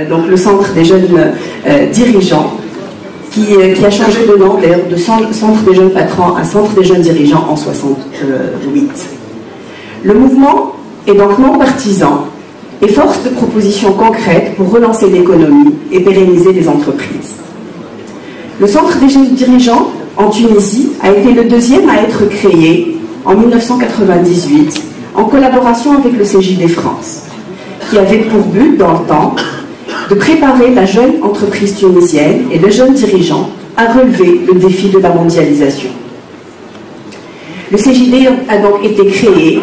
donc le Centre des jeunes dirigeants, qui a changé de nom d'ailleurs de Centre des jeunes patrons à Centre des jeunes dirigeants en 1968. Le mouvement est donc non partisan et force de propositions concrètes pour relancer l'économie et pérenniser les entreprises. Le Centre des jeunes dirigeants en Tunisie a été le deuxième à être créé en 1998 en collaboration avec le CJD France, qui avait pour but dans le temps de préparer la jeune entreprise tunisienne et le jeune dirigeant à relever le défi de la mondialisation. Le CJD a donc été créé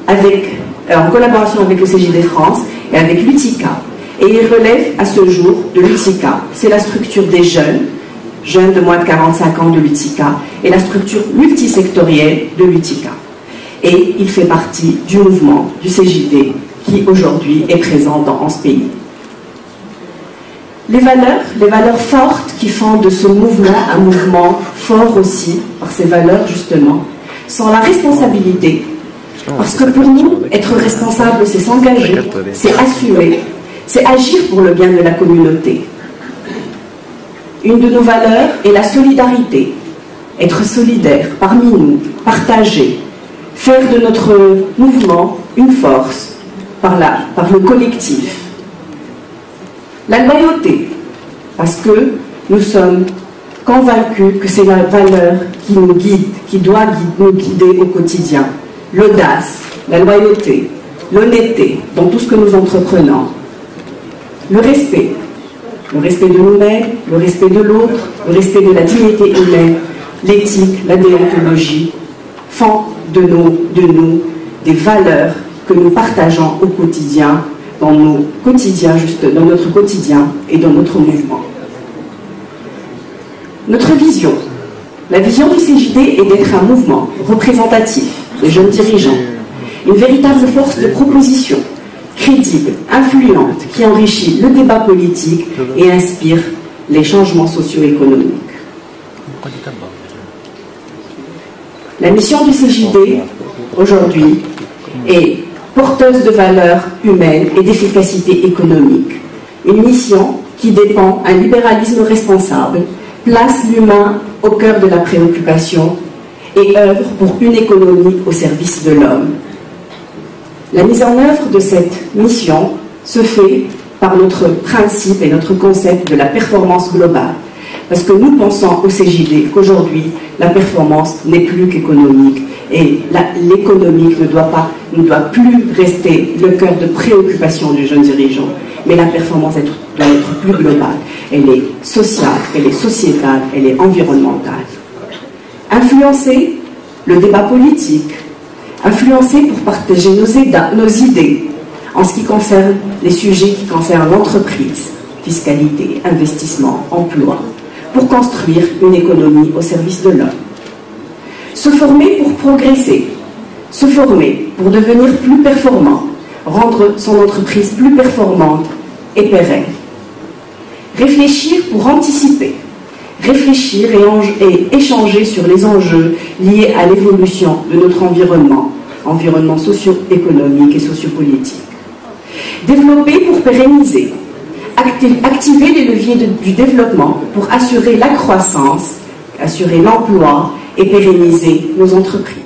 en collaboration avec le CJD France et avec l'UTICA, et il relève à ce jour de l'UTICA. C'est la structure des jeunes de moins de 45 ans de l'UTICA et la structure multisectorielle de l'UTICA. Et il fait partie du mouvement du CJD qui aujourd'hui est présent dans 11 pays. Les valeurs fortes qui font de ce mouvement un mouvement fort aussi, par ces valeurs justement, sont la responsabilité. Parce que pour nous, être responsable, c'est s'engager, c'est assumer, c'est agir pour le bien de la communauté. Une de nos valeurs est la solidarité. Être solidaire parmi nous, partager, faire de notre mouvement une force par le collectif. La loyauté, parce que nous sommes convaincus que c'est la valeur qui nous guide, qui doit nous guider au quotidien. L'audace, la loyauté, l'honnêteté dans tout ce que nous entreprenons. Le respect de nous-mêmes, le respect de l'autre, le respect de la dignité humaine, l'éthique, la déontologie, font de nous des valeurs que nous partageons au quotidien, dans notre quotidien et dans notre mouvement. Notre vision, la vision du CJD est d'être un mouvement représentatif des jeunes dirigeants, une véritable force de proposition, crédible, influente, qui enrichit le débat politique et inspire les changements socio-économiques. La mission du CJD, aujourd'hui, est porteuse de valeurs humaines et d'efficacité économique. Une mission qui dépend d'un libéralisme responsable, place l'humain au cœur de la préoccupation et œuvre pour une économie au service de l'homme. La mise en œuvre de cette mission se fait par notre principe et notre concept de la performance globale. Parce que nous pensons au CJD qu'aujourd'hui, la performance n'est plus qu'économique. Et l'économique ne doit plus rester le cœur de préoccupation du jeune dirigeant. Mais la performance doit être plus globale. Elle est sociale, elle est sociétale, elle est environnementale. Influencer le débat politique, influencer pour partager nos idées en ce qui concerne les sujets qui concernent l'entreprise, fiscalité, investissement, emploi, pour construire une économie au service de l'homme. Se former pour progresser, se former pour devenir plus performant, rendre son entreprise plus performante et pérenne. Réfléchir pour anticiper, réfléchir et échanger sur les enjeux liés à l'évolution de notre environnement socio-économique et sociopolitique. Développer pour pérenniser, activer les leviers du développement pour assurer la croissance, assurer l'emploi et pérenniser nos entreprises.